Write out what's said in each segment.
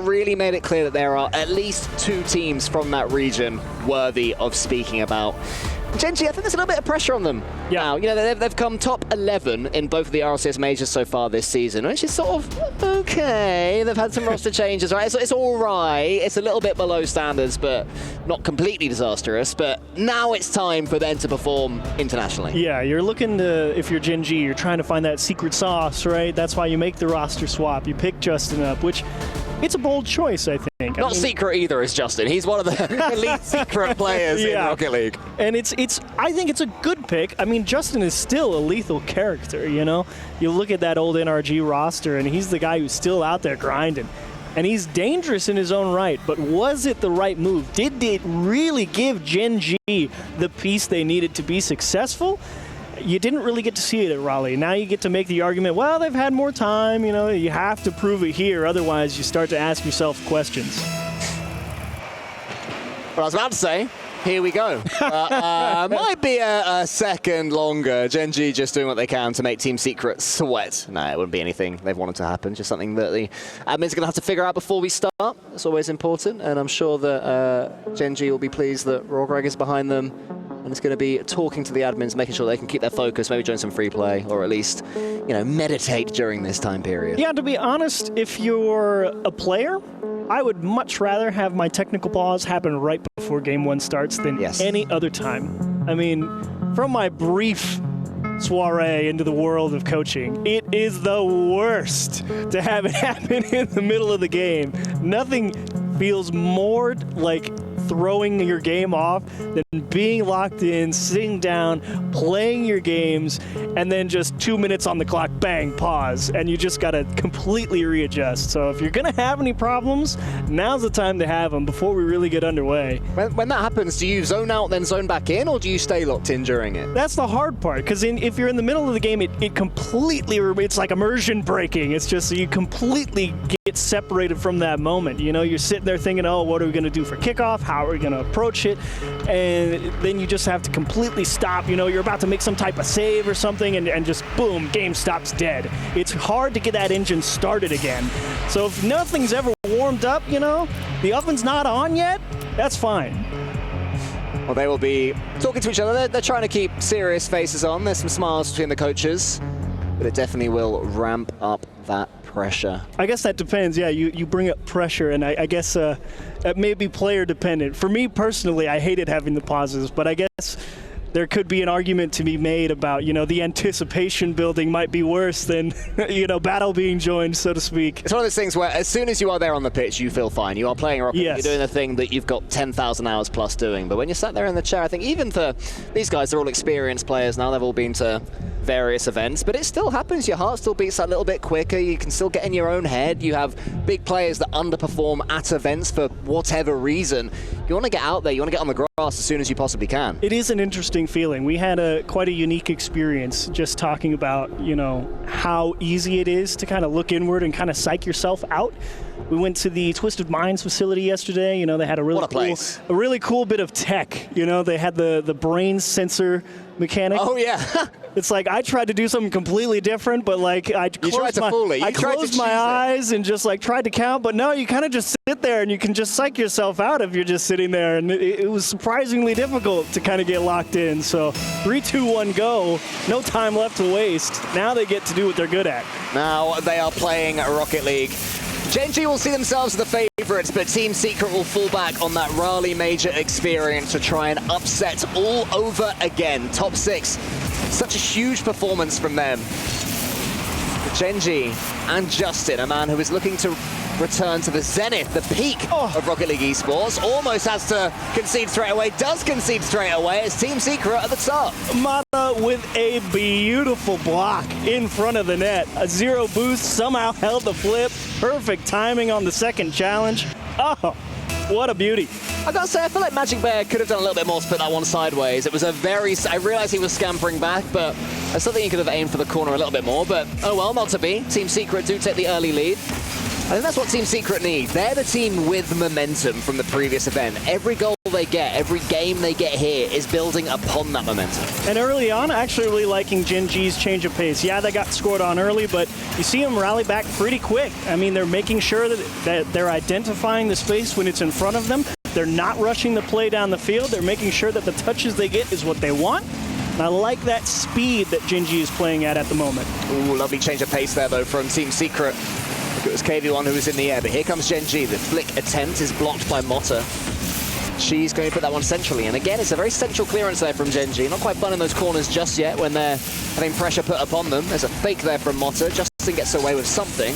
really made it clear that there are at least 2 teams from that region worthy of speaking about. Gen.G, I think there's a little bit of pressure on them now. You know, they've come top 11 in both of the RLCS majors so far this season, which is sort of okay. They've had some roster changes, right? It's all right. It's a little bit below standards, but not completely disastrous. But now it's time for them to perform internationally. Yeah, you're looking to, if you're Gen.G, you're trying to find that secret sauce, right? That's why you make the roster swap. You pick Justin up, which it's a bold choice, I think. Not secret either is Justin. He's one of the elite secret players in Rocket League. And I think it's a good pick. I mean, Justin is still a lethal character, you know? You look at that old NRG roster, and he's the guy who's still out there grinding. And he's dangerous in his own right, but was it the right move? Did it really give Gen.G the piece they needed to be successful? You didn't really get to see it at Raleigh. Now you get to make the argument, well, they've had more time, you know, you have to prove it here, otherwise you start to ask yourself questions. What I was about to say, here we go. Might be a second longer. Gen.G just doing what they can to make Team Secret sweat. No, it wouldn't be anything they've wanted to happen, just something that the admins are going to have to figure out before we start. It's always important, and I'm sure that Gen.G will be pleased that Rawgreg is behind them. And it's going to be talking to the admins, making sure they can keep their focus, maybe join some free play, or at least, you know, meditate during this time period. Yeah, to be honest, if you're a player, I would much rather have my technical pause happen right before Game 1 starts than any other time. I mean, from my brief soiree into the world of coaching, it is the worst to have it happen in the middle of the game. Nothing feels more like throwing your game off than being locked in, sitting down, playing your games, and then just 2 minutes on the clock, bang, pause, and you just gotta completely readjust. So if you're gonna have any problems, now's the time to have them before we really get underway. When that happens, do you zone out then zone back in, or do you stay locked in during it? That's the hard part, because if you're in the middle of the game, it completely, it's like immersion breaking. It's just you completely get separated from that moment. You know, you're sitting there thinking, oh, what are we gonna do for kickoff? How are we going to approach it? And then you just have to completely stop. You know, you're about to make some type of save or something, and just boom, game stops dead. It's hard to get that engine started again. So if nothing's ever warmed up, you know, the oven's not on yet, that's fine. Well, they will be talking to each other. They're trying to keep serious faces on. There's some smiles between the coaches, but it definitely will ramp up that pressure. I guess that depends. Yeah, you bring up pressure, and I guess it may be player dependent. For me personally, I hated having the pauses, but I guess there could be an argument to be made about, you know, the anticipation building might be worse than, you know, battle being joined, so to speak. It's one of those things where as soon as you are there on the pitch, you feel fine. You are playing Rocket, you're doing the thing that you've got 10,000 hours plus doing. But when you're sat there in the chair, I think even for these guys, they're all experienced players now. They've all been to various events, but it still happens. Your heart still beats that little bit quicker. You can still get in your own head. You have big players that underperform at events for whatever reason. You want to get out there. You want to get on the grass as soon as you possibly can. It is an interesting feeling. We had quite a unique experience just talking about, you know, how easy it is to kind of look inward and kind of psych yourself out. We went to the Twisted Minds facility yesterday. You know, they had a really cool bit of tech. You know, they had the brain sensor mechanic. Oh yeah. It's like I tried to do something completely different, but like I closed my eyes and just like tried to count, but no, you kind of just sit there and you can just psych yourself out if you're just sitting there, and it was surprisingly difficult to kind of get locked in. So 3, 2, 1, go. No time left to waste. Now they get to do what they're good at. Now they are playing Rocket League. Gen.G will see themselves as the favorites, but Team Secret will fall back on that Raleigh Major experience to try and upset all over again. Top 6, such a huge performance from them. Gen.G and Justin, a man who is looking to return to the zenith, the peak of Rocket League Esports, almost has to concede straight away, does concede straight away. It's Team Secret at the top. Mata with a beautiful block in front of the net. A 0 boost, somehow held the flip. Perfect timing on the second challenge. Oh, what a beauty. I gotta say, I feel like Magic Bear could have done a little bit more to put that one sideways. It was I realized he was scampering back, but I still think he could have aimed for the corner a little bit more, but oh well, not to be. Team Secret do take the early lead. I think that's what Team Secret need. They're the team with momentum from the previous event. Every goal they get, every game they get here is building upon that momentum. And early on, actually really liking Gen.G's change of pace. Yeah, they got scored on early, but you see them rally back pretty quick. I mean, they're making sure that they're identifying the space when it's in front of them. They're not rushing the play down the field. They're making sure that the touches they get is what they want. And I like that speed that Gen.G is playing at the moment. Ooh, lovely change of pace there, though, from Team Secret. It was KV1 who was in the air, but here comes Gen.G. The flick attempt is blocked by Motta. She's going to put that one centrally, and again, it's a very central clearance there from Gen.G. Not quite fun in those corners just yet when they're having pressure put upon them. There's a fake there from Motta. Justin gets away with something.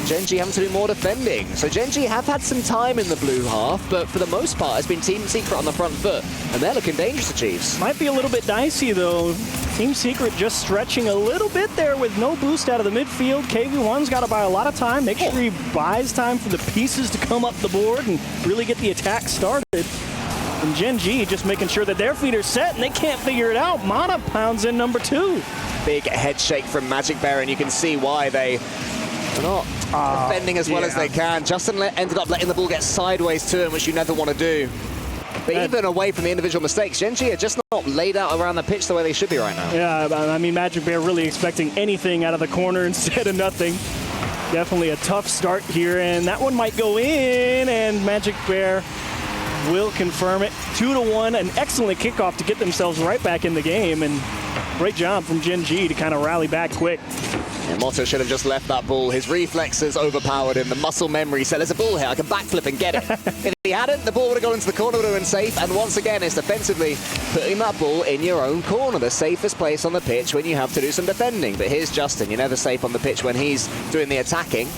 Gen.G having to do more defending. So Gen.G have had some time in the blue half, but for the most part, it's been Team Secret on the front foot, and they're looking dangerous to Chiefs. Might be a little bit dicey, though. Team Secret just stretching a little bit there with no boost out of the midfield. KV1's got to buy a lot of time. Make sure he buys time for the pieces to come up the board and really get the attack started. And Gen.G just making sure that their feet are set and they can't figure it out. Motta pounds in number 2. Big head shake from Magic Bear, and you can see why they are not defending as well as they can. Justin ended up letting the ball get sideways to him, which you never want to do. But even away from the individual mistakes, Gen.G are just not laid out around the pitch the way they should be right now. Yeah, I mean, Magic Bear really expecting anything out of the corner instead of nothing. Definitely a tough start here, and that one might go in, and Magic Bear will confirm it. 2-1, an excellent kickoff to get themselves right back in the game, and great job from Gen.G to kind of rally back quick. Yeah, Motta should have just left that ball. His reflexes overpowered him. The muscle memory said, there's a ball here, I can backflip and get it. If he hadn't, the ball would have gone into the corner, would have been safe. And once again, it's defensively putting that ball in your own corner, the safest place on the pitch when you have to do some defending. But here's Justin. You're never safe on the pitch when he's doing the attacking.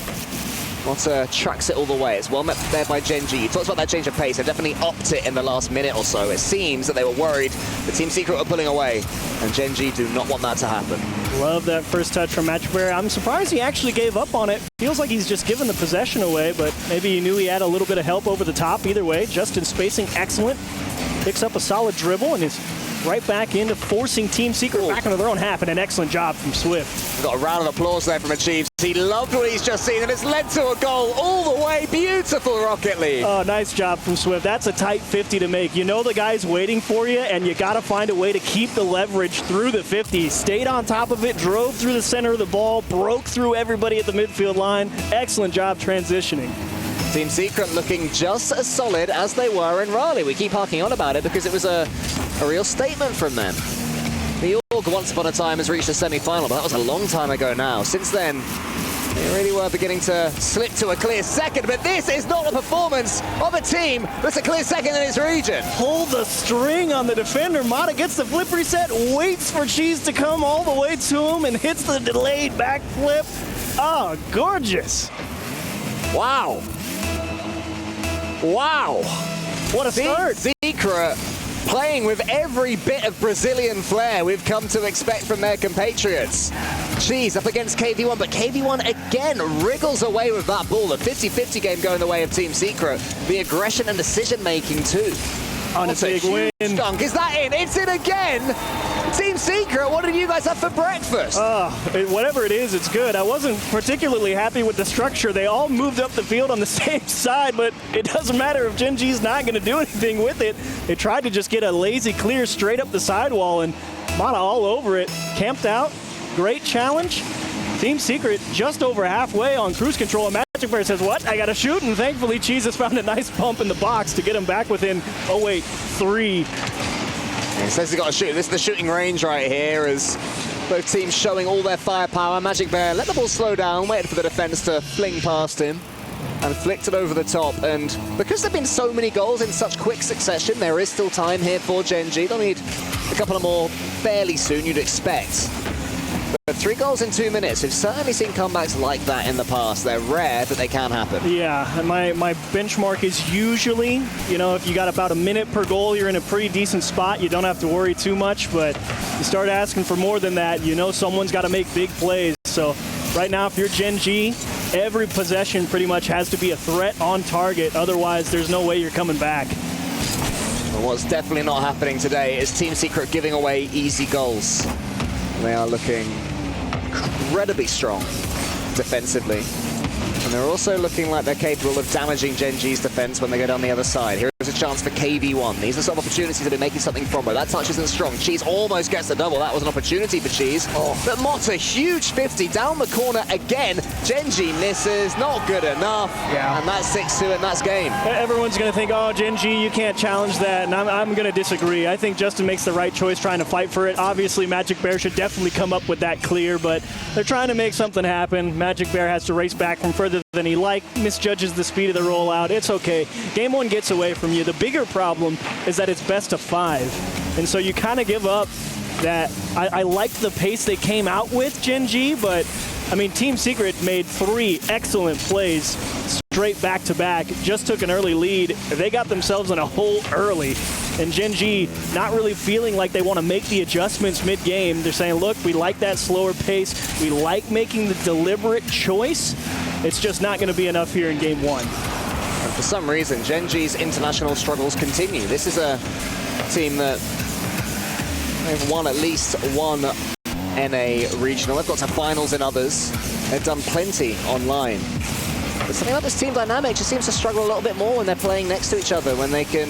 Motta tracks it all the way. It's well met there by Gen.G. You talked about that change of pace. They definitely upped it in the last minute or so. It seems that they were worried the Team Secret were pulling away, and Gen.G do not want that to happen. Love that first touch from Magic Bear. I'm surprised he actually gave up on it. Feels like he's just given the possession away, but maybe he knew he had a little bit of help over the top. Either way, Justin spacing excellent. Picks up a solid dribble and is right back into forcing Team Secret back into their own half, and an excellent job from Swift. We've got a round of applause there from Achieves. He loved what he's just seen, and it's led to a goal all the way. Beautiful Rocket League. Oh, nice job from Swift. That's a tight 50 to make. You know the guy's waiting for you, and you got to find a way to keep the leverage through the 50. Stayed on top of it, drove through the center of the ball, broke through everybody at the midfield line. Excellent job transitioning. Team Secret looking just as solid as they were in Raleigh. We keep harking on about it because it was a real statement from them. The Org, once upon a time, has reached the semi-final, but that was a long time ago now. Since then, they really were beginning to slip to a clear second, but this is not a performance of a team that's a clear second in its region. Hold the string on the defender. Motta gets the flip reset, waits for Cheese to come all the way to him, and hits the delayed backflip. Oh, gorgeous. Wow. Wow. What a start. Secret playing with every bit of Brazilian flair we've come to expect from their compatriots. Cheese up against KV1, but KV1 again wriggles away with that ball. The 50-50 game going the way of Team Secret. The aggression and decision-making too. On a big win. Dunk. Is that in? It's in again! Team Secret, what did you guys have for breakfast? Whatever it is, it's good. I wasn't particularly happy with the structure. They all moved up the field on the same side, but it doesn't matter if Gen.G's not going to do anything with it. They tried to just get a lazy clear straight up the sidewall, and Motta all over it. Camped out. Great challenge. Team Secret just over halfway on cruise control. Magic Bear says, what? I got to shoot, and thankfully Cheese has found a nice pump in the box to get him back within, 3. He says he's got to shoot. This is the shooting range right here as both teams showing all their firepower. Magic Bear let the ball slow down, waited for the defense to fling past him and flicked it over the top. And because there have been so many goals in such quick succession, there is still time here for Gen.G. They'll need a couple of more fairly soon, you'd expect. But 3 goals in 2 minutes. We've certainly seen comebacks like that in the past. They're rare, but they can happen. Yeah, and my benchmark is usually, if you got about a minute per goal, you're in a pretty decent spot. You don't have to worry too much, but you start asking for more than that, someone's got to make big plays. So right now, if you're Gen.G, every possession pretty much has to be a threat on target. Otherwise, there's no way you're coming back. Well, what's definitely not happening today is Team Secret giving away easy goals. They are looking incredibly strong defensively. And they're also looking like they're capable of damaging Gen.G's defense when they go down the other side. Here is a chance for KV1. These are sort of opportunities to be making something from it. That touch isn't strong. Cheese almost gets the double. That was an opportunity for Cheese. But Mott, a huge 50 down the corner again. Gen.G misses, not good enough. Yeah. And that's 6-2, and that's game. Everyone's going to think, oh, Gen.G, you can't challenge that. And I'm going to disagree. I think Justin makes the right choice trying to fight for it. Obviously, Magic Bear should definitely come up with that clear, but they're trying to make something happen. Magic Bear has to race back from further than he liked, misjudges the speed of the rollout. It's okay. Game one gets away from you. The bigger problem is that it's best of 5. And so you kind of give up that. I liked the pace they came out with, Gen.G, but I mean, Team Secret made 3 excellent plays straight back-to-back, just took an early lead. They got themselves in a hole early, and Gen.G not really feeling like they want to make the adjustments mid-game. They're saying, look, we like that slower pace. We like making the deliberate choice. It's just not going to be enough here in game 1. And for some reason, Gen.G's international struggles continue. This is a team that they've won at least one NA regional. They've got to finals in others. They've done plenty online. But something about this team dynamic just seems to struggle a little bit more when they're playing next to each other, when they can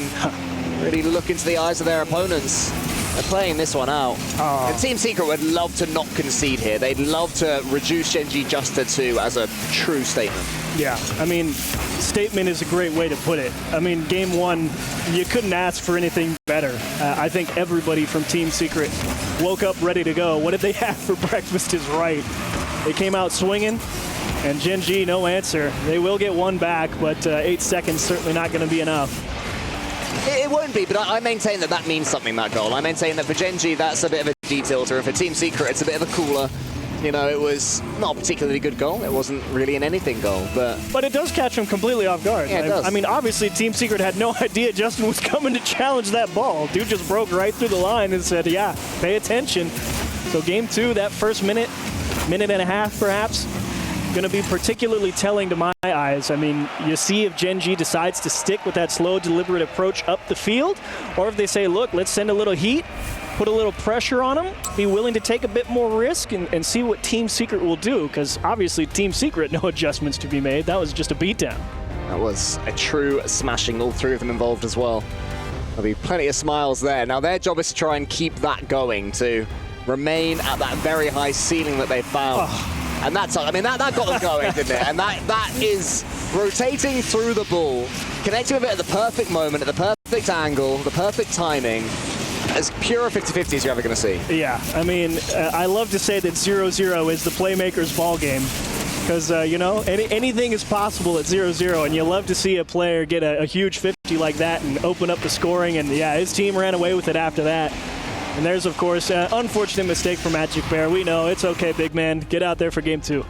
really look into the eyes of their opponents. They're playing this one out. And Team Secret would love to not concede here. They'd love to reduce Gen.G just to 2 as a true statement. Yeah, I mean, statement is a great way to put it. I mean, game 1, you couldn't ask for anything better. I think everybody from Team Secret woke up ready to go. What did they have for breakfast is right. They came out swinging, and Gen.G, no answer. They will get one back, but 8 seconds certainly not going to be enough. It won't be, but I maintain that that means something, that goal. I maintain that for Gen.G, that's a bit of a D-tilter, and for Team Secret, it's a bit of a cooler. You know, it was not a particularly good goal. It wasn't really an anything goal, but... But it does catch him completely off guard. Yeah, it does. I mean, obviously, Team Secret had no idea Justin was coming to challenge that ball. Dude just broke right through the line and said, yeah, pay attention. So game 2, that first minute and a half, perhaps, going to be particularly telling to my eyes. I mean, you see if Gen.G decides to stick with that slow, deliberate approach up the field, or if they say, look, let's send a little heat, put a little pressure on them, be willing to take a bit more risk and see what Team Secret will do, because obviously Team Secret, no adjustments to be made. That was just a beatdown. That was a true smashing, all 3 of them involved as well. There'll be plenty of smiles there. Now their job is to try and keep that going, to remain at that very high ceiling that they found. And that's, I mean, that got them going, didn't it? And that is rotating through the ball, connecting with it at the perfect moment, at the perfect angle, the perfect timing. As pure a 50-50 as you're ever going to see. Yeah, I mean, I love to say that 0-0 is the playmaker's ball game. Because, you know, anything is possible at 0-0, and you love to see a player get a huge 50 like that and open up the scoring. And, yeah, his team ran away with it after that. And there's, of course, an unfortunate mistake for Magic Bear. We know. It's okay, big man. Get out there for game 2.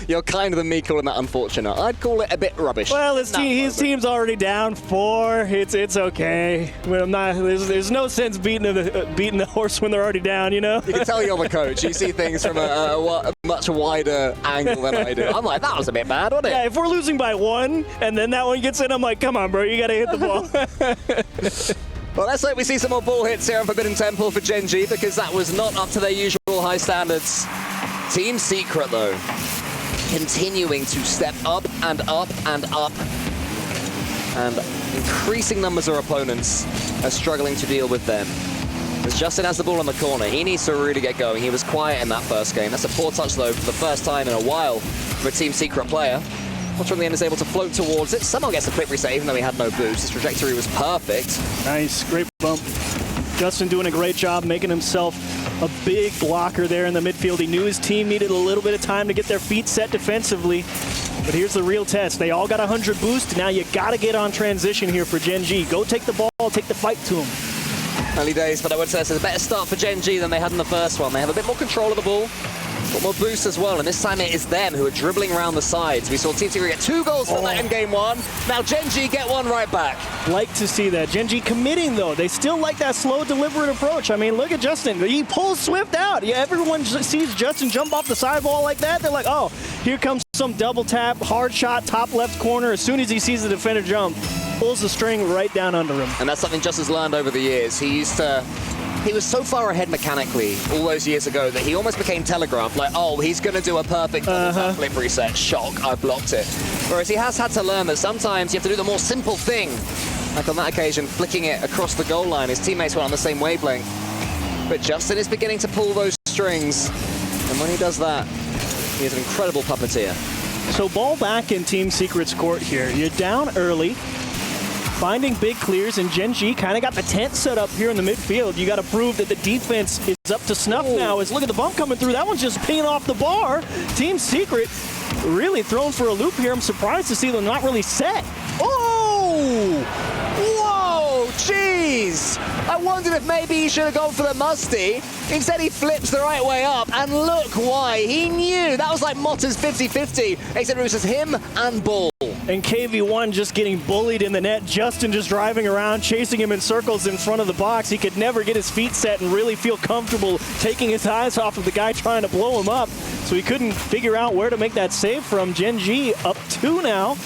You're kinder than me calling that unfortunate. I'd call it a bit rubbish. Well, his team's already down 4. It's okay. I'm not, there's no sense beating the horse when they're already down, you know? You can tell you're the coach. You see things from a much wider angle than I do. I'm like, that was a bit bad, wasn't it? Yeah, if we're losing by 1 and then that one gets in, I'm like, come on, bro, you got to hit the ball. Well, let's hope we see some more ball hits here on Forbidden Temple for Gen.G, because that was not up to their usual high standards. Team Secret, though, continuing to step up and up and up. And increasing numbers of opponents are struggling to deal with them. As Justin has the ball on the corner, he needs to really get going. He was quiet in that first game. That's a poor touch, though, for the first time in a while for a Team Secret player. Watcher in the end is able to float towards it. Somehow gets a quick reset, even though he had no boost. His trajectory was perfect. Nice, great bump. Justin doing a great job making himself a big blocker there in the midfield. He knew his team needed a little bit of time to get their feet set defensively. But here's the real test. They all got 100 boost. Now you got to get on transition here for Gen.G. Go take the ball, take the fight to him. Early days, but I would say it's a better start for Gen.G than they had in the first one. They have a bit more control of the ball. Got more boost as well, and this time it is them who are dribbling around the sides. We saw Team Secret get 2 goals from that in game 1. Now Gen.G get one right back. Like to see that. Gen.G committing, though. They still like that slow, deliberate approach. I mean, look at Justin. He pulls Swift out. Yeah, everyone sees Justin jump off the sidewall like that. They're like, oh, here comes some double tap, hard shot, top left corner. As soon as he sees the defender jump, pulls the string right down under him. And that's something Justin's learned over the years. He used to he was so far ahead mechanically all those years ago that he almost became telegraphed, like, oh, he's going to do a perfect flip reset. Shock, I blocked it. Whereas he has had to learn that sometimes you have to do the more simple thing. Like on that occasion, flicking it across the goal line. His teammates were on the same wavelength. But Justin is beginning to pull those strings. And when he does that, he is an incredible puppeteer. So ball back in Team Secret's court here. You're down early, finding big clears, and Gen.G kind of got the tent set up here in the midfield. You got to prove that the defense is up to snuff now. As look at the bump coming through. That one's just pinging off the bar. Team Secret really thrown for a loop here. I'm surprised to see them not really set. Oh! Whoa! Jeez! I wondered if maybe he should have gone for the musty. Instead, he flips the right way up, and look why. He knew. That was like Motta's 50-50, except it was just him and Ball. And KV1 just getting bullied in the net. Justin just driving around, chasing him in circles in front of the box. He could never get his feet set and really feel comfortable taking his eyes off of the guy trying to blow him up. So he couldn't figure out where to make that save from. Gen.G up 2 now.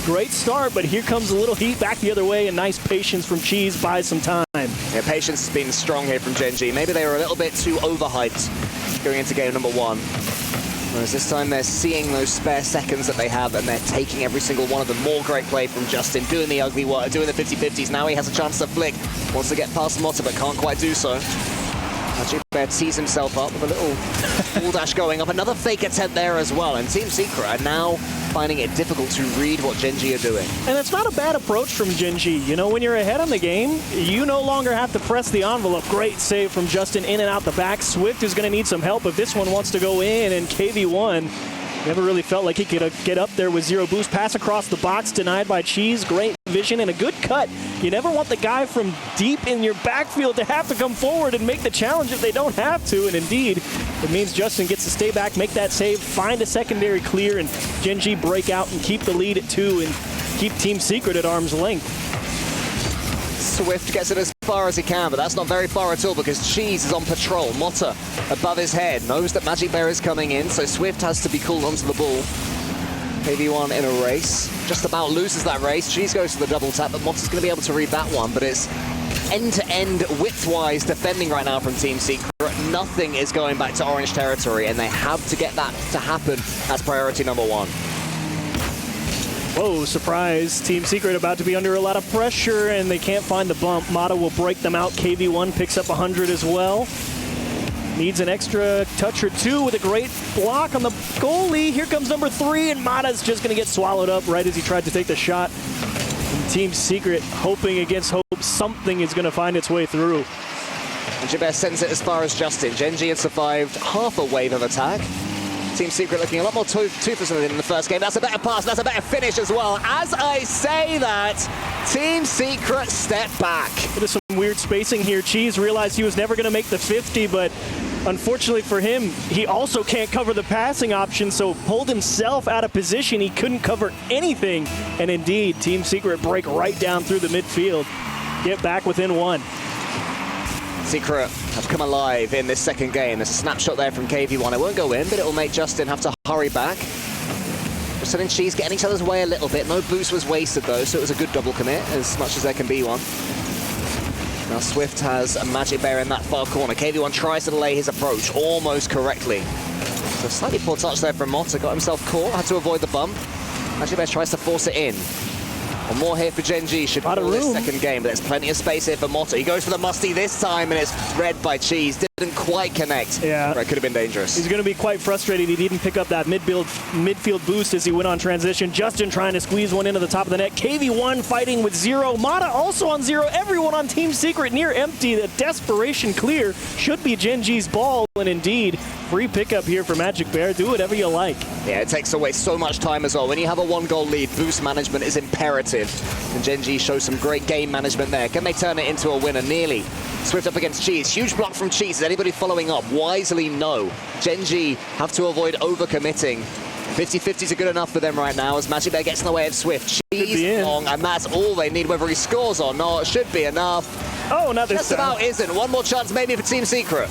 Great start, but here comes a little heat back the other way, and nice patience from Cheese buys some time. Yeah, patience has been strong here from Gen.G. Maybe they were a little bit too overhyped going into game number 1. Whereas this time they're seeing those spare seconds that they have, and they're taking every single one of them. More great play from Justin, doing the ugly work, doing the 50-50s. Now he has a chance to flick. Wants to get past Motta, but can't quite do so. Magic Bear tees himself up with a little wall dash going up. Another fake attempt there as well. And Team Secret are now finding it difficult to read what Gen.G are doing. And it's not a bad approach from Gen.G. You know, when you're ahead on the game, you no longer have to press the envelope. Great save from Justin in and out the back. Swift is going to need some help if this one wants to go in, and KV1 never really felt like he could get up there with zero boost. Pass across the box, denied by Cheese. Great vision and a good cut. You never want the guy from deep in your backfield to have to come forward and make the challenge if they don't have to. And indeed, it means Justin gets to stay back, make that save, find a secondary clear, and Gen.G break out and keep the lead at 2 and keep Team Secret at arm's length. Swift gets it as far as he can, but that's not very far at all because Cheese is on patrol. Motta above his head, knows that Magic Bear is coming in, so Swift has to be called onto the ball. KV1 in a race, just about loses that race. Cheese goes for the double tap, but Motta's going to be able to read that one, but it's end-to-end width-wise defending right now from Team Secret. Nothing is going back to orange territory, and they have to get that to happen as priority number 1. Whoa, surprise. Team Secret about to be under a lot of pressure, and they can't find the bump. Motta will break them out. KV1 picks up 100 as well. Needs an extra touch or 2 with a great block on the goalie. Here comes number 3, and Motta's just going to get swallowed up right as he tried to take the shot. And Team Secret, hoping against hope, something is going to find its way through. And Jabez sends it as far as Justin. Gen.G had survived half a wave of attack. Team Secret looking a lot more toothless than in the first game. That's a better pass, that's a better finish as well. As I say that, Team Secret step back. There's some weird spacing here. Cheese realized he was never going to make the 50, but unfortunately for him, he also can't cover the passing option, so pulled himself out of position. He couldn't cover anything. And indeed, Team Secret break right down through the midfield. Get back within 1. Secret have come alive in this second game. There's a snapshot there from KV1. It won't go in, but it will make Justin have to hurry back. Justin and Cheese getting each other's way a little bit. No boost was wasted, though, so it was a good double commit, as much as there can be one. Now Swift has a Magic Bear in that far corner. KV1 tries to delay his approach almost correctly. So slightly poor touch there from Motta. Got himself caught, had to avoid the bump. Magic Bear tries to force it in. And more here for Gen.G. Should pull this second game, but there's plenty of space here for Motta. He goes for the musty this time, and it's read by Cheese. Didn't quite connect. Yeah. It could have been dangerous. He's going to be quite frustrated. He didn't pick up that midfield boost as he went on transition. Justin trying to squeeze one into the top of the net. KV1 fighting with 0. Motta also on 0. Everyone on Team Secret near empty. The desperation clear should be Gen.G's ball. And indeed, free pickup here for Magic Bear. Do whatever you like. Yeah, it takes away so much time as well. When you have a 1-goal lead, boost management is imperative. And Gen.G shows some great game management there. Can they turn it into a winner? Nearly. Swift up against Cheese. Huge block from Cheese. Is anybody following up? Wisely, no. Gen.G have to avoid overcommitting. 50-50s are good enough for them right now as Magic Bear gets in the way of Swift. Cheese long, and that's all they need, whether he scores or not. Should be enough. Oh, not this Just time. about isn't. One more chance maybe for Team Secret.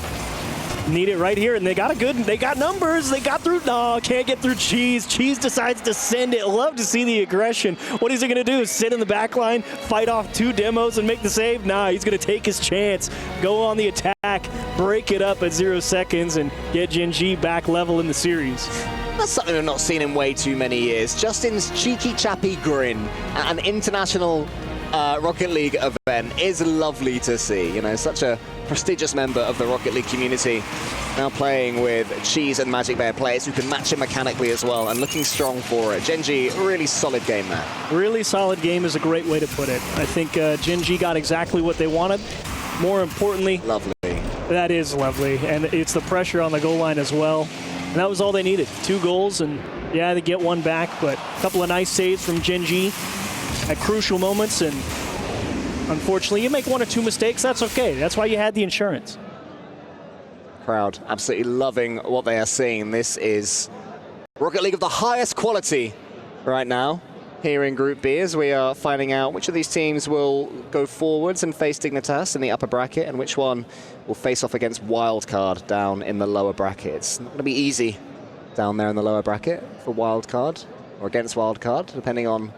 Need it right here, and they got numbers. They got through. No, can't get through Cheese. Cheese decides to send it. Love to see the aggression. What is he going to do? Sit in the back line, fight off 2 demos, and make the save? Nah, he's going to take his chance, go on the attack, break it up at 0 seconds, and get Gen.G back level in the series. That's something we've not seen in way too many years. Justin's cheeky chappy grin at an international Rocket League event is lovely to see. You know, such a prestigious member of the Rocket League community, now playing with Cheese and Magic Bear players who can match him mechanically as well, and looking strong for it. Gen.G, really solid game there. Really solid game is a great way to put it. I think Gen.G got exactly what they wanted. More importantly, lovely. That is lovely, and it's the pressure on the goal line as well. And that was all they needed. 2 goals, and yeah, they get 1 back, but a couple of nice saves from Gen.G at crucial moments, and unfortunately, you make 1 or 2 mistakes, that's okay. That's why you had the insurance. Crowd absolutely loving what they are seeing. This is Rocket League of the highest quality right now here in Group B, as we are finding out which of these teams will go forwards and face Dignitas in the upper bracket, and which one will face off against Wildcard down in the lower bracket. It's not going to be easy down there in the lower bracket for Wildcard, or against Wildcard, depending on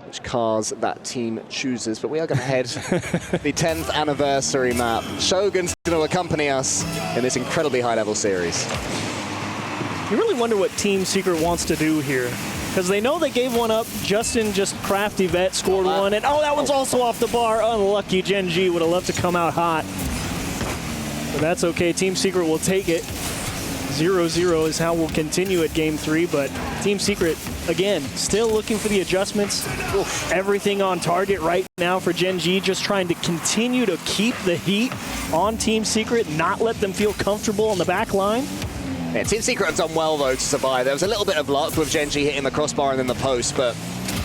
which cars that team chooses. But we are going to head the 10th anniversary map. Shogun's going to accompany us in this incredibly high-level series. You really wonder what Team Secret wants to do here, because they know they gave 1 up. Justin, just crafty vet, scored 1, and oh, that one's also off the bar. Unlucky. Gen.G would have loved to come out hot. But that's okay. Team Secret will take it. 0-0 is how we'll continue at Game 3, but Team Secret, again, still looking for the adjustments. Oof. Everything on target right now for Gen.G, just trying to continue to keep the heat on Team Secret, not let them feel comfortable on the back line. Yeah, Team Secret have done well, though, to survive. There was a little bit of luck with Gen.G hitting the crossbar and then the post, but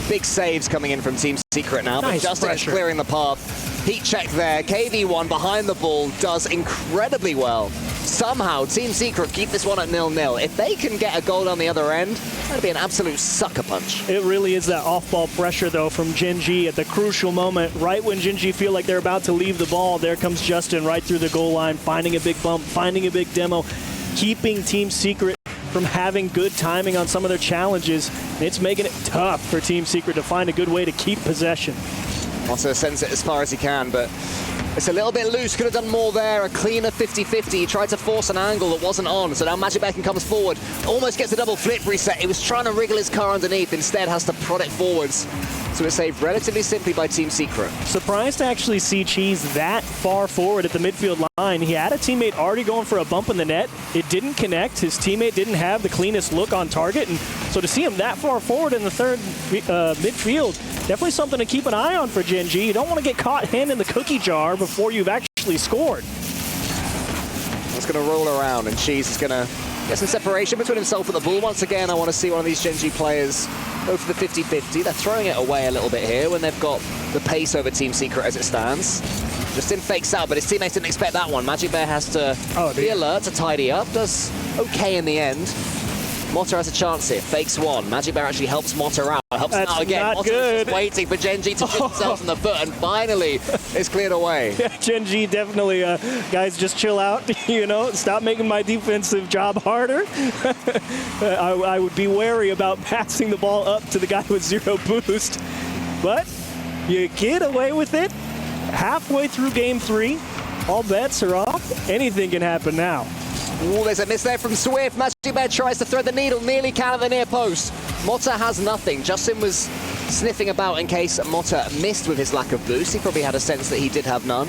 big saves coming in from Team Secret now. Nice but Justin pressure. is clearing the path. Heat check there. KV1 behind the ball does incredibly well. Somehow, Team Secret keep this one at 0-0. If they can get a goal on the other end, that'd be an absolute sucker punch. It really is that off-ball pressure, though, from Gen.G at the crucial moment. Right when Gen.G feel like they're about to leave the ball, there comes Justin right through the goal line, finding a big bump, finding a big demo, keeping Team Secret from having good timing on some of their challenges. It's making it tough for Team Secret to find a good way to keep possession. Also sends it as far as he can, but it's a little bit loose. Could have done more there. A cleaner 50-50. He tried to force an angle that wasn't on. So now Magic Beacon comes forward. Almost gets a double flip reset. He was trying to wriggle his car underneath. Instead has to prod it forwards. So it's saved relatively simply by Team Secret. Surprised to actually see Cheese that far forward at the midfield line. He had a teammate already going for a bump in the net. It didn't connect. His teammate didn't have the cleanest look on target. And so to see him that far forward in the third midfield, definitely something to keep an eye on for Gen.G. You don't want to get caught handing the cookie jar before you've actually scored. It's going to roll around, and Cheese is going to get some separation between himself and the ball. Once again, I want to see one of these Gen.G players go for the 50-50. They're throwing it away a little bit here when they've got the pace over Team Secret as it stands. Justin fakes out, but his teammates didn't expect that one. Magic Bear has to be alert to tidy up. Does okay in the end. Motta has a chance here. Fakes 1. Magic Bear actually helps Motta out. Helps him out again. Motta is just waiting for Gen.G to shoot themselves in the foot, and finally it's cleared away. Yeah, Gen.G definitely, guys, just chill out. You know, stop making my defensive job harder. I would be wary about passing the ball up to the guy with 0 boost. But you get away with it. Halfway through Game 3, all bets are off. Anything can happen now. Ooh, there's a miss there from Swift. Magic Bear tries to thread the needle, nearly can at the near post. Motta has nothing. Justin was sniffing about in case Motta missed with his lack of boost. He probably had a sense that he did have none.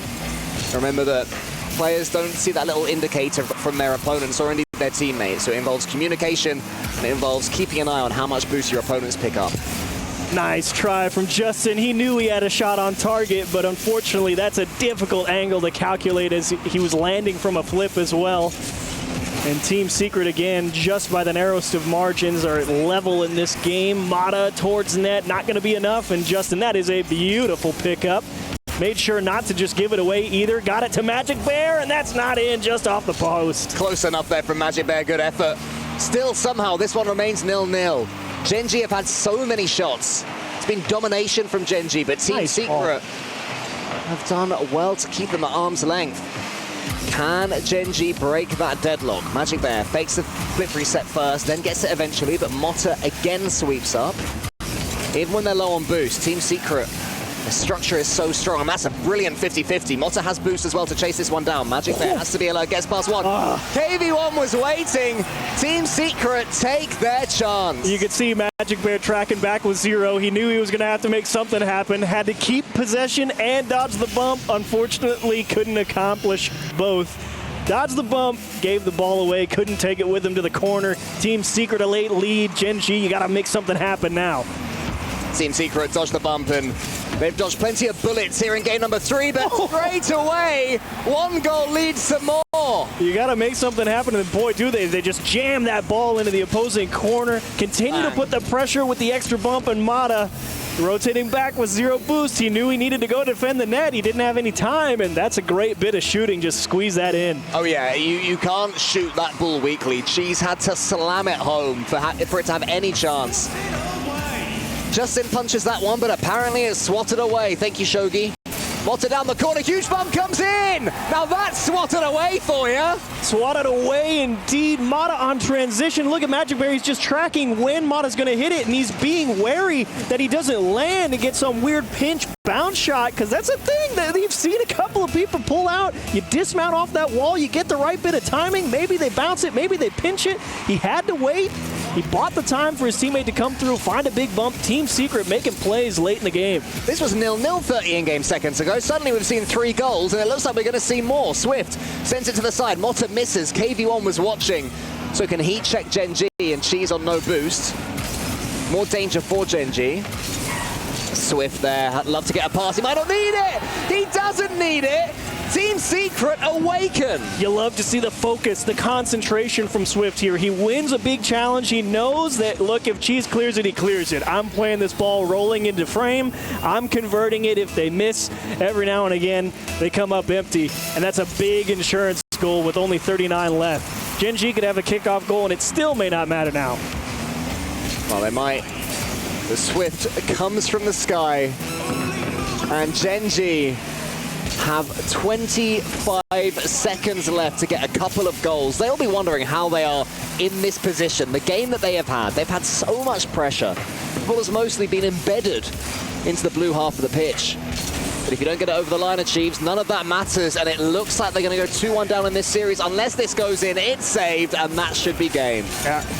Remember that players don't see that little indicator from their opponents or indeed their teammates. So it involves communication, and it involves keeping an eye on how much boost your opponents pick up. Nice try from Justin. He knew he had a shot on target, but unfortunately that's a difficult angle to calculate as he was landing from a flip as well. And Team Secret, again, just by the narrowest of margins, are level in this game. Motta towards net, not going to be enough. And Justin, that is a beautiful pickup. Made sure not to just give it away either. Got it to Magic Bear, and that's not in, just off the post. Close enough there from Magic Bear, good effort. Still, somehow, this one remains 0-0. Gen.G have had so many shots. It's been domination from Gen.G, but Team Secret have done well to keep them at arm's length. Can Gen.G break that deadlock? Magic Bear fakes the flip reset first, then gets it eventually, but Motta again sweeps up. Even when they're low on boost, Team Secret, the structure is so strong, and that's a brilliant 50-50. Motta has boost as well to chase this one down. Magic Bear has to be alert, gets past one. KV1 was waiting. Team Secret take their chance. You could see Magic Bear tracking back with 0. He knew he was going to have to make something happen. Had to keep possession and dodge the bump. Unfortunately, couldn't accomplish both. Dodged the bump, gave the ball away, couldn't take it with him to the corner. Team Secret a late lead. Gen.G, you got to make something happen now. Team Secret dodged the bump, and they've dodged plenty of bullets here in game number 3, but straight away, 1 goal leads to more. You got to make something happen, and boy, do they. They just jam that ball into the opposing corner, continue to put the pressure with the extra bump, and Motta rotating back with 0 boost. He knew he needed to go defend the net. He didn't have any time, and that's a great bit of shooting. Just squeeze that in. Oh, yeah, you can't shoot that ball weakly. Cheese had to slam it home for it to have any chance. Justin punches that one, but apparently it's swatted away. Thank you, Shogi. Motta down the corner, huge bump comes in! Now that's swatted away for you! Swatted away indeed. Motta on transition. Look at Magic Bear, he's just tracking when Motta's gonna hit it, and he's being wary that he doesn't land and get some weird pinch bounce shot, because that's a thing that you've seen a couple of people pull out. You dismount off that wall, you get the right bit of timing, maybe they bounce it, maybe they pinch it. He had to wait. He bought the time for his teammate to come through, find a big bump. Team Secret making plays late in the game. This was 0-0 30 in-game seconds ago. Suddenly we've seen 3 goals, and it looks like we're going to see more. Swift sends it to the side. Motta misses. KV1 was watching, so can heat check Gen.G, and Cheese on no boost. More danger for Gen.G. Swift there. I'd love to get a pass. He might not need it. He doesn't need it. Team Secret awaken. You love to see the focus, the concentration from Swift here. He wins a big challenge. He knows that, look, if Cheese clears it, he clears it. I'm playing this ball rolling into frame. I'm converting it. If they miss, every now and again, they come up empty. And that's a big insurance goal with only 39 left. Gen.G could have a kickoff goal, and it still may not matter now. Well, they might. The Swift comes from the sky, and Gen.G have 25 seconds left to get a couple of goals. They'll be wondering how they are in this position. The game that they have had, they've had so much pressure. The ball has mostly been embedded into the blue half of the pitch. But if you don't get it over the line, Achieves, none of that matters, and it looks like they're going to go 2-1 down in this series. Unless this goes in, it's saved, and that should be game.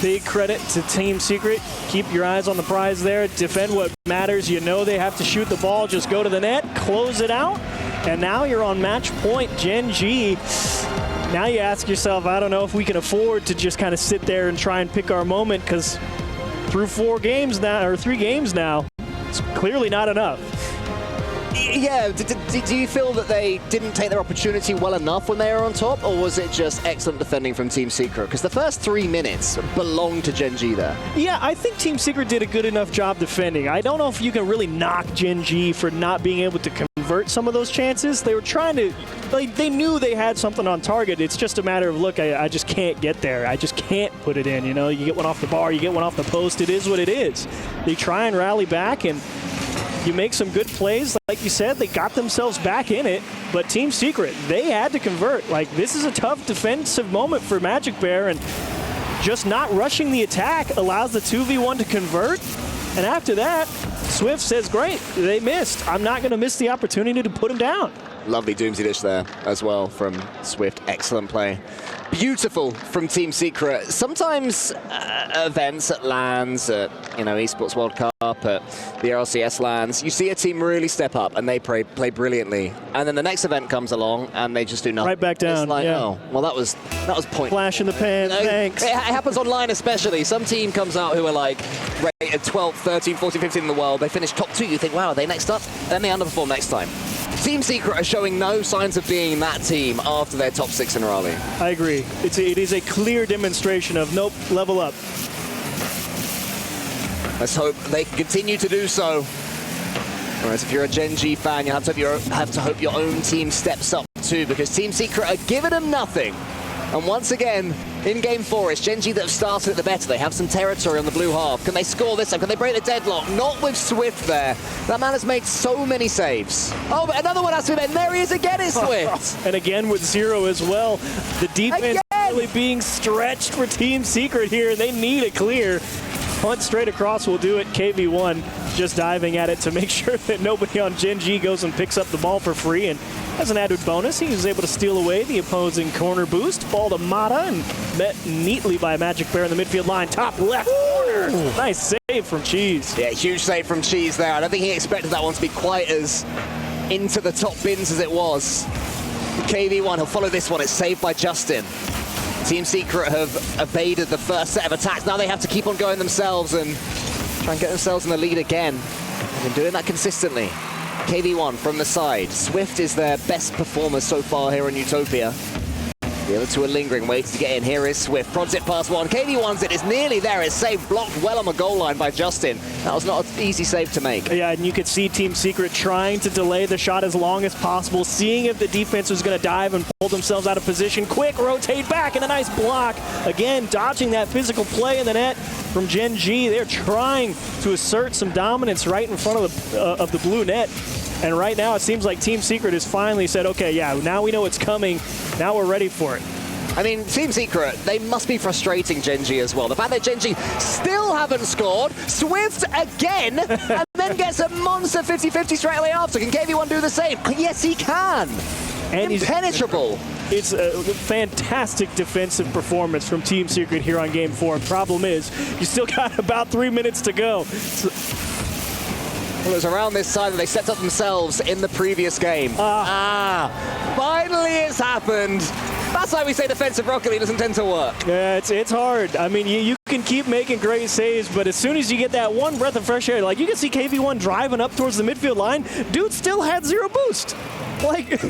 Big credit to Team Secret. Keep your eyes on the prize there. Defend what matters. You know they have to shoot the ball. Just go to the net, close it out, and now you're on match point. Gen.G, now you ask yourself, I don't know if we can afford to just kind of sit there and try and pick our moment, because through 3 games now, it's clearly not enough. Yeah, do you feel that they didn't take their opportunity well enough when they were on top, or was it just excellent defending from Team Secret? Because the first 3 minutes belonged to Gen.G there. Yeah, I think Team Secret did a good enough job defending. I don't know if you can really knock Gen.G for not being able to convert some of those chances. They were trying to, they knew they had something on target. It's just a matter of, look, I just can't get there. I just can't put it in. You know, you get one off the bar, you get one off the post. It is what it is. They try and rally back, and you make some good plays. Like you said, they got themselves back in it, but Team Secret, they had to convert. Like, this is a tough defensive moment for Magic Bear, and just not rushing the attack allows the 2v1 to convert. And after that, Swift says, great, they missed. I'm not going to miss the opportunity to put them down. Lovely Doomsy Dish there as well from Swift. Excellent play. Beautiful from Team Secret. Sometimes events at LANs, at Esports World Cup, at the RLCS LANs, you see a team really step up and they play brilliantly, and then the next event comes along and they just do nothing. Right back down. It's like, oh, well, that was pointless. Flash in the pan. Thanks. It happens online especially. Some team comes out who are like rated 12, 13, 14, 15 in the world. They finish top 2. You think, wow, are they next up? Then they underperform next time. Team Secret are showing no signs of being that team after their top 6 in Raleigh. I agree. It is a clear demonstration of, nope, level up. Let's hope they can continue to do so. Whereas if you're a Gen.G fan, you have to hope your own team steps up too, because Team Secret are giving them nothing. And once again, In game 4, it's Gen.G that have started it the better. They have some territory on the blue half. Can they score this time? Can they break the deadlock? Not with Swift there. That man has made so many saves. Oh, but another one has to be made. There he is again, it's Swift. And again with 0 as well. The defense really being stretched for Team Secret here. They need a clear. Punt straight across will do it. KV1 just diving at it to make sure that nobody on Gen.G goes and picks up the ball for free. And as an added bonus, he was able to steal away the opposing corner boost. Ball to Mata and met neatly by Magic Bear in the midfield line. Top left corner. Nice save from Cheese. Yeah, huge save from Cheese there. I don't think he expected that one to be quite as into the top bins as it was. KV1, he'll follow this one. It's saved by Justin. Team Secret have evaded the first set of attacks. Now they have to keep on going themselves and try and get themselves in the lead again. They've been doing that consistently. KV1 from the side. Swift is their best performer so far here in Utopia. The other two are lingering, waiting to get in. Here is Swift. Prods it past one. KV1's it is nearly there. It's saved, blocked well on the goal line by Justin. That was not an easy save to make. Yeah, and you could see Team Secret trying to delay the shot as long as possible, seeing if the defense was going to dive and pull themselves out of position. Quick rotate back and a nice block. Again, dodging that physical play in the net from Gen.G. They're trying to assert some dominance right in front of the blue net. And right now, it seems like Team Secret has finally said, okay, yeah, now we know it's coming. Now we're ready for it. I mean, Team Secret, they must be frustrating Gen.G as well. The fact that Gen.G still haven't scored, Swift again, and then gets a monster 50-50 straight away after. Can KV1 do the same? Yes, he can. And impenetrable. It's a fantastic defensive performance from Team Secret here on Game 4. Problem is, you still got about 3 minutes to go. Well, it was around this time that they set up themselves in the previous game. Finally it's happened. That's why we say defensive Rocket League doesn't tend to work. Yeah, it's hard. I mean, you can keep making great saves, but as soon as you get that one breath of fresh air, like you can see KV1 driving up towards the midfield line, dude still had 0 boost. Like,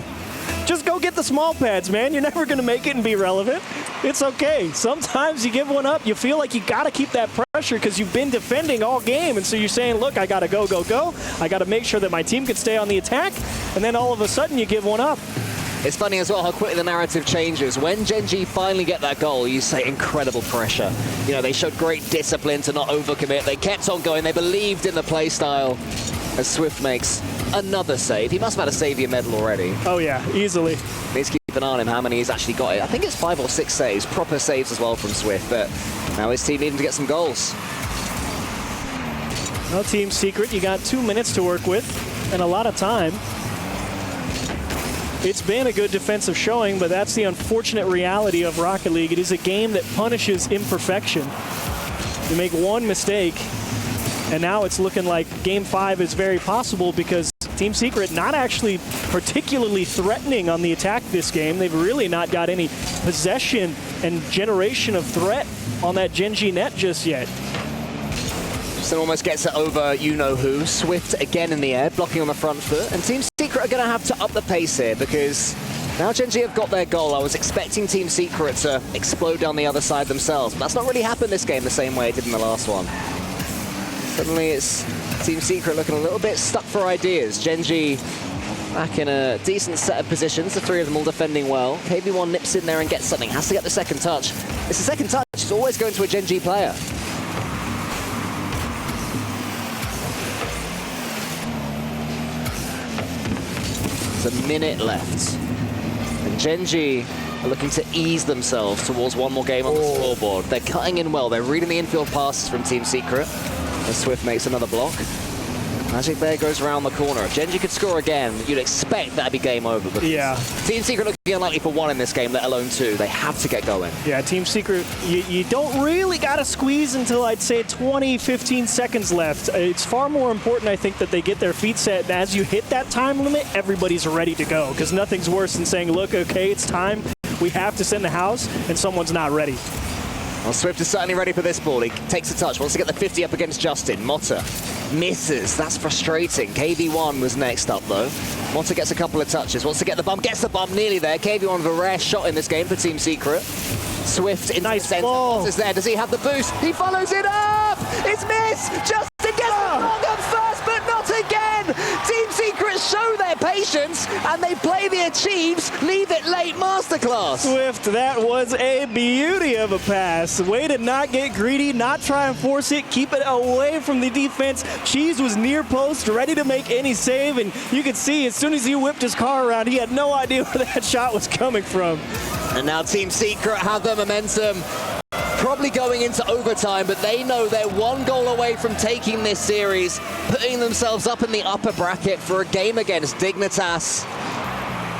just go get the small pads, man. You're never going to make it and be relevant. It's okay. Sometimes you give one up, you feel like you got to keep that pressure because you've been defending all game, and so you're saying, look, I got to go. I got to make sure that my team can stay on the attack, and then all of a sudden you give one up. It's funny as well how quickly the narrative changes. When Gen.G finally get that goal, you say incredible pressure. You know, they showed great discipline to not overcommit. They kept on going. They believed in the play style. As Swift makes another save. He must have had a Savior medal already. Oh, yeah, easily. Needs to keep an eye on him, how many he's actually got. I think it's 5 or 6 saves, proper saves as well from Swift, but now his team needing to get some goals. Well, Team Secret, you got 2 minutes to work with and a lot of time. It's been a good defensive showing, but that's the unfortunate reality of Rocket League. It is a game that punishes imperfection. You make one mistake, and now it's looking like Game 5 is very possible because Team Secret not actually particularly threatening on the attack this game. They've really not got any possession and generation of threat on that Gen.G net just yet. Justin almost gets it over you-know-who. Swift again in the air, blocking on the front foot. And Team Secret are going to have to up the pace here because now Gen.G have got their goal. I was expecting Team Secret to explode down the other side themselves, but that's not really happened this game the same way it did in the last one. Suddenly it's Team Secret looking a little bit stuck for ideas. Gen.G back in a decent set of positions, the 3 of them all defending well. KV1 nips in there and gets something, has to get the second touch. It's the second touch, it's always going to a Gen.G player. There's a minute left. And Gen.G are looking to ease themselves towards one more game on the scoreboard. They're cutting in well, they're reading the infield passes from Team Secret. As Swift makes another block. Magic Bear goes around the corner. If Gen.G could score again, you'd expect that'd be game over. Yeah. Team Secret looking unlikely for 1 in this game, let alone 2. They have to get going. Yeah, Team Secret, you don't really got to squeeze until I'd say 20, 15 seconds left. It's far more important, I think, that they get their feet set. And as you hit that time limit, everybody's ready to go. Because nothing's worse than saying, look, okay, it's time. We have to send the house, and someone's not ready. Well, Swift is certainly ready for this ball. He takes a touch, wants to get the 50 up against Justin. Motta misses. That's frustrating. KV1 was next up, though. Motta gets a couple of touches, wants to get the bump, gets the bump nearly there. KV1 with a rare shot in this game for Team Secret. Swift in nice the center. Motta's there. Does he have the boost? He follows it up! It's missed! Justin gets the wrong up first, but not again! Team Secret show their pace patience, and they play the achieves, leave it late masterclass. Swift, that was a beauty of a pass. Way to not get greedy, not try and force it, keep it away from the defense. Cheese was near post, ready to make any save, and you could see as soon as he whipped his car around, he had no idea where that shot was coming from. And now Team Secret have the momentum. Probably going into overtime, but they know they're one goal away from taking this series, putting themselves up in the upper bracket for a game against Dignitas.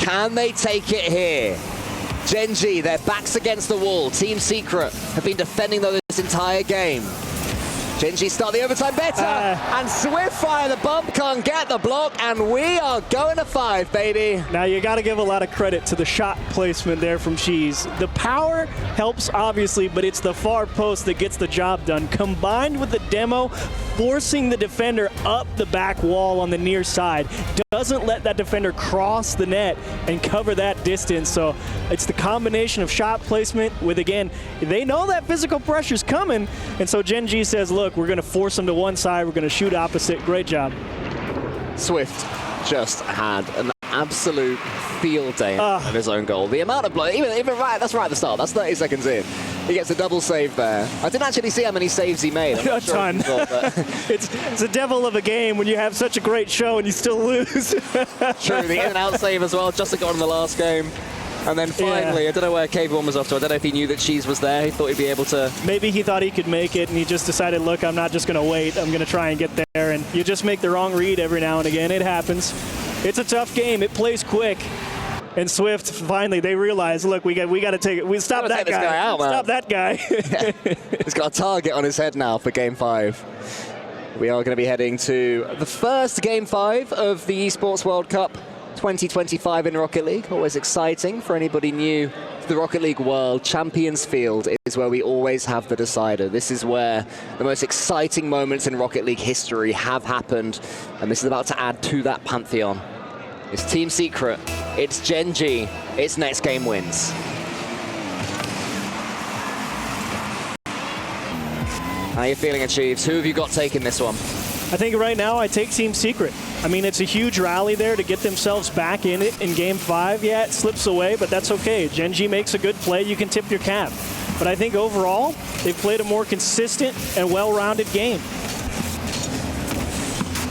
Can they take it here? Gen.G, their backs against the wall. Team Secret have been defending this entire game. Gen.G start the overtime better, and Swift fire the bump, can't get the block, and we are going to 5, baby. Now you got to give a lot of credit to the shot placement there from Cheese. The power helps, obviously, but it's the far post that gets the job done. Combined with the demo, forcing the defender up the back wall on the near side, doesn't let that defender cross the net and cover that distance. So it's the combination of shot placement with, again, they know that physical pressure's coming, and so Gen.G says, look, we're going to force them to one side, we're going to shoot opposite. Great job. Swift just had an absolute field day on his own goal. The amount of blood, even right, that's right at the start, that's 30 seconds in. He gets a double save there. I didn't actually see how many saves he made. A ton. It's a devil of a game when you have such a great show and you still lose. True, the in and out save as well, just got in the last game. And then finally, I don't know where KB1 was off to. I don't know if he knew that Cheese was there. He thought he'd be able to... Maybe he thought he could make it, and he just decided, look, I'm not just going to wait. I'm going to try and get there. And you just make the wrong read every now and again. It happens. It's a tough game. It plays quick. And Swift, finally, they realize, look, we got to take it. We stop that guy. Out, stop that guy. He's got a target on his head now for Game 5. We are going to be heading to the first Game 5 of the Esports World Cup 2025 in Rocket League. Always exciting for anybody new to the Rocket League world. Champions Field is where we always have the decider. This is where the most exciting moments in Rocket League history have happened, and this is about to add to that pantheon. It's Team Secret, it's Gen.G, it's next game wins. How are you feeling, Achieves? Who have you got taking this one? I think right now I take Team Secret. I mean, it's a huge rally there to get themselves back in it in Game 5. Yeah, it slips away, but that's okay. Gen.G makes a good play. You can tip your cap. But I think overall, they've played a more consistent and well-rounded game.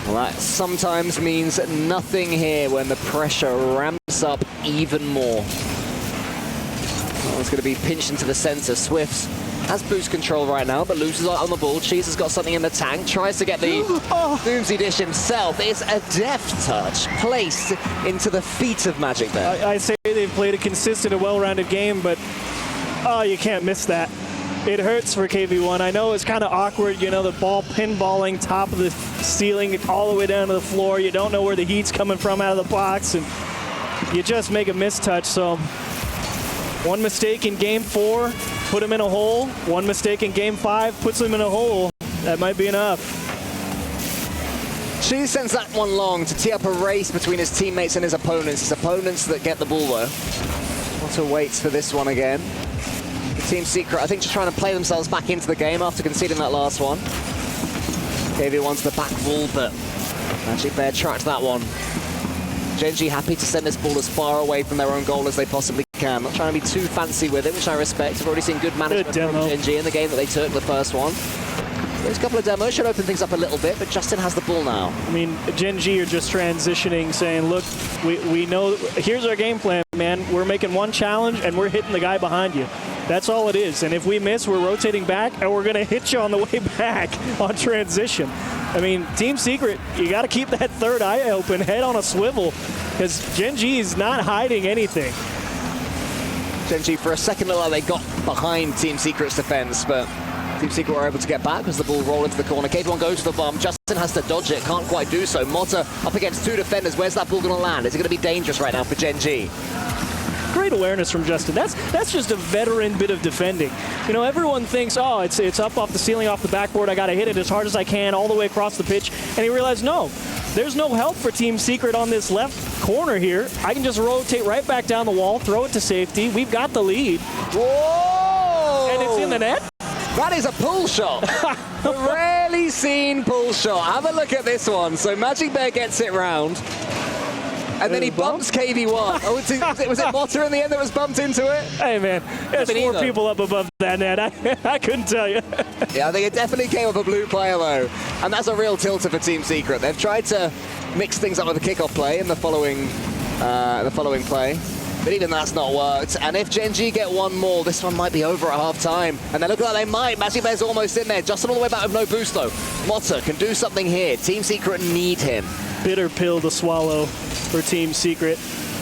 Well, that sometimes means nothing here when the pressure ramps up even more. Well, it's going to be pinched into the center. Swift has boost control right now, but loses out on the ball. Cheese has got something in the tank, tries to get the Doomsy dish himself. It's a deft touch placed into the feet of Magic there. I say they've played a consistent and well-rounded game, but you can't miss that. It hurts for KV1. I know it's kind of awkward, you know, the ball pinballing top of the ceiling all the way down to the floor. You don't know where the heat's coming from out of the box, and you just make a mistouch. So one mistake in Game 4, put him in a hole. One mistake in Game 5, puts him in a hole. That might be enough. She sends that one long to tee up a race between his teammates and his opponents. His opponents that get the ball, though. Walter waits for this one again. The Team Secret, I think, just trying to play themselves back into the game after conceding that last one. KV1's the back wall, but Magic Bear tracked that one. Gen.G happy to send this ball as far away from their own goal as they possibly can. Not trying to be too fancy with it, which I respect. I've already seen good management from Gen.G in the game that they took the first one. There's a couple of demos, should open things up a little bit, but Justin has the ball now. I mean, Gen.G are just transitioning, saying, look, we know, here's our game plan, man. We're making one challenge, and we're hitting the guy behind you. That's all it is. And if we miss, we're rotating back, and we're going to hit you on the way back on transition. I mean, Team Secret, you got to keep that third eye open, head on a swivel, because Gen.G is not hiding anything. Gen.G, for a second, looked like they got behind Team Secret's defense, but Team Secret were able to get back as the ball rolled into the corner. KV1 goes to the bomb. Justin has to dodge it. Can't quite do so. Motta up against two defenders. Where's that ball going to land? Is it going to be dangerous right now for Gen.G? Great awareness from Justin. That's just a veteran bit of defending. You know, everyone thinks, oh, it's up off the ceiling, off the backboard. I got to hit it as hard as I can all the way across the pitch. And he realized, no, there's no help for Team Secret on this left corner here. I can just rotate right back down the wall, throw it to safety. We've got the lead. Whoa! And it's in the net. That is a pull shot. Rarely seen pull shot. Have a look at this one. So Magic Bear gets it round. And then he bumps KV1. Oh, was it Motter in the end that was bumped into it? Hey, man, there's 4 people up above that net. I couldn't tell you. Yeah, I think it definitely came off a blue player, though. And that's a real tilter for Team Secret. They've tried to mix things up with the kickoff play in the following play. But even that's not worked. And if Gen.G get one more, this one might be over at half-time. And they look like they might. Magic Bear's almost in there. Justin all the way back with no boost, though. Motter can do something here. Team Secret need him. Bitter pill to swallow for Team Secret.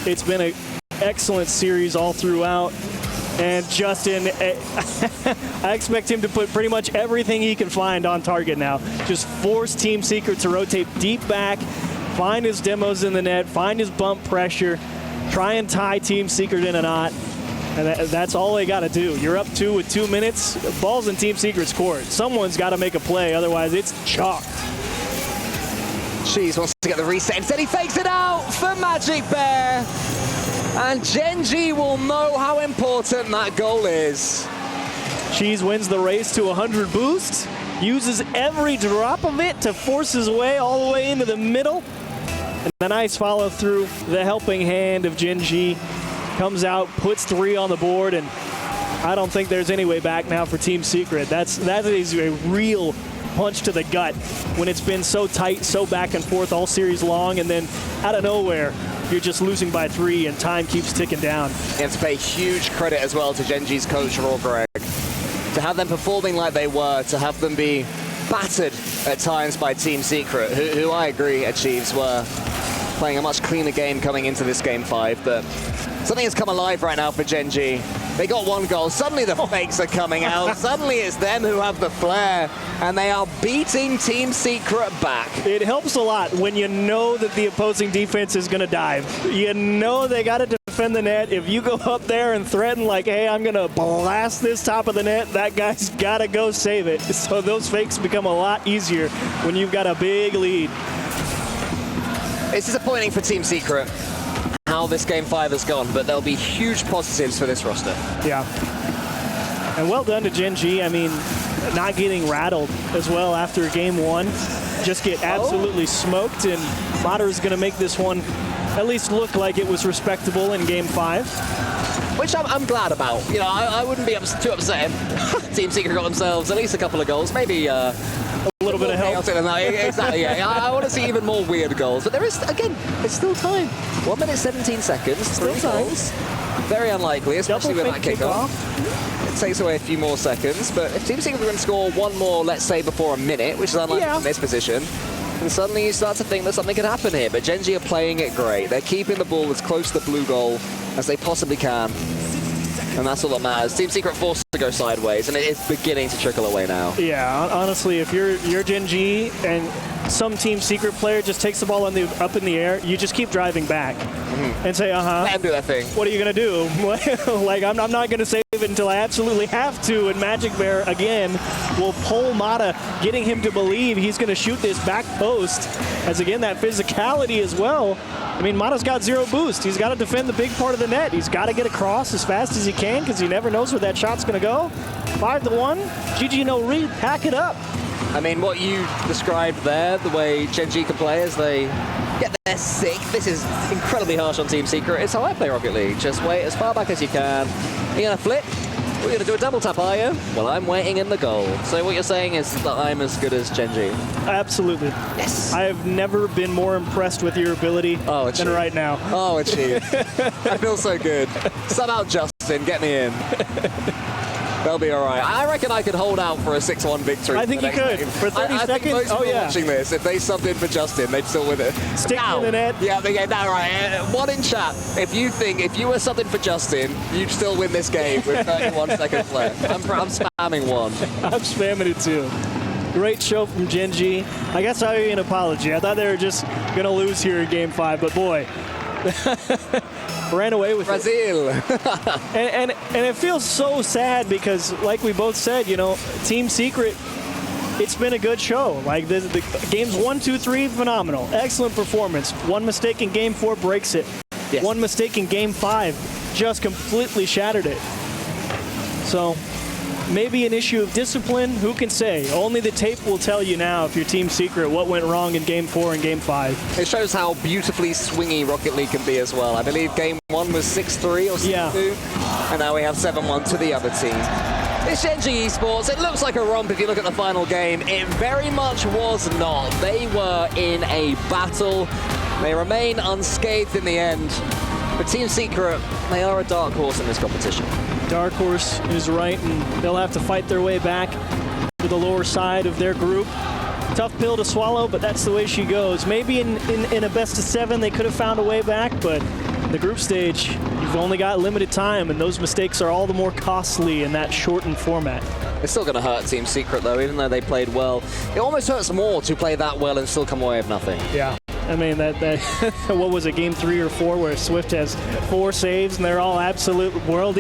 It's been an excellent series all throughout. And Justin, I expect him to put pretty much everything he can find on target now. Just force Team Secret to rotate deep back, find his demos in the net, find his bump pressure, try and tie Team Secret in a knot. And that's all they got to do. You're up 2 with 2 minutes. Ball's in Team Secret's court. Someone's got to make a play, otherwise it's chalked. Cheese wants to get the reset. Instead, he fakes it out for Magic Bear. And Gen.G will know how important that goal is. Cheese wins the race to 100 boost, uses every drop of it to force his way all the way into the middle. And a nice follow through, the helping hand of Gen.G comes out, puts 3 on the board, and I don't think there's any way back now for Team Secret. That is a real punch to the gut when it's been so tight, so back and forth all series long, and then out of nowhere, you're just losing by 3 and time keeps ticking down. And to pay huge credit as well to Gen.G's coach, Raw Greg. To have them performing like they were, to have them be battered at times by Team Secret, who I agree, Achieves, were playing a much cleaner game coming into this Game 5, but something has come alive right now for Gen.G. They got 1 goal. Suddenly the fakes are coming out. Suddenly it's them who have the flair, and they are beating Team Secret back. It helps a lot when you know that the opposing defense is going to dive. You know they got to defend the net. If you go up there and threaten like, hey, I'm going to blast this top of the net, that guy's got to go save it. So those fakes become a lot easier when you've got a big lead. It's disappointing for Team Secret how this Game 5 has gone, but there'll be huge positives for this roster. Yeah. And well done to Gen.G. I mean, not getting rattled as well after Game 1. Just get absolutely smoked, and Matter's going to make this one at least look like it was respectable in Game 5. Which I'm glad about. You know, I wouldn't be too upset if Team Secret got themselves at least a couple of goals, maybe a little bit of help. Exactly, yeah. I want to see even more weird goals. But there is, again, it's still time. 1 minute, 17 seconds. Still 3 goals. Very unlikely, especially with that kickoff. It takes away a few more seconds. But if Team Secret can score 1 more, let's say, before a minute, which is unlikely in this position, and suddenly you start to think that something could happen here. But Gen.G are playing it great. They're keeping the ball as close to the blue goal as they possibly can. And that's all that matters. Team Secret forced to go sideways, and it is beginning to trickle away now. Yeah, honestly, if you're Gen.G and some Team Secret player just takes the ball up in the air, you just keep driving back and say, let them do that thing. What are you going to do? Like, I'm not going to save it until I absolutely have to, and Magic Bear, again, will pull Mata, getting him to believe he's going to shoot this back post, as, again, that physicality as well. I mean, Mata's got 0 boost. He's got to defend the big part of the net. He's got to get across as fast as he can because he never knows where that shot's going to go. 5-1, GG no read, pack it up. I mean, what you described there, the way Gen.G can play as they get their 6th, this is incredibly harsh on Team Secret. It's how I play Rocket League. Just wait as far back as you can. You're going to flip. We're going to do a double tap, are you? Well, I'm waiting in the goal. So what you're saying is that I'm as good as Gen.G? Absolutely. Yes. I have never been more impressed with your ability than right now. Oh, Achieve. I feel so good. Sub out Justin. Get me in. They'll be all right. I reckon I could hold out for a 6-1 victory. I think you could. Game. For 30 I seconds? think most people watching this, if they subbed in for Justin, they'd still win it. Stick in the net. Yeah, they get that right. One in chat. If you were subbed in for Justin, you'd still win this game with 31 seconds left. I'm spamming 1. I'm spamming it too. Great show from Gen.G. I guess I owe you an apology. I thought they were just going to lose here in Game 5, but boy. Ran away with Brazil. and it feels so sad because, like we both said, you know, Team Secret, it's been a good show. Like the games 1, 2, 3, phenomenal, excellent performance. 1 mistake in Game 4 breaks it. Yes. 1 mistake in Game 5 just completely shattered it. So maybe an issue of discipline. Who can say? Only the tape will tell you now if your team's secret what went wrong in Game 4 and Game 5. It shows how beautifully swingy Rocket League can be as well. I believe Game 1 was 6-3 or 6-2, and now we have 7-1 to the other team. It's Gen.G Esports. It looks like a romp if you look at the final game. It very much was not. They were in a battle. They remain unscathed in the end. But Team Secret, they are a dark horse in this competition. Dark horse is right, and they'll have to fight their way back to the lower side of their group. Tough pill to swallow, but that's the way she goes. Maybe in a best of 7 they could have found a way back, but the group stage, you've only got limited time, and those mistakes are all the more costly in that shortened format. It's still going to hurt Team Secret, though, even though they played well. It almost hurts more to play that well and still come away with nothing. Yeah. I mean, that what was it, Game 3 or 4, where Swift has 4 saves, and they're all absolute world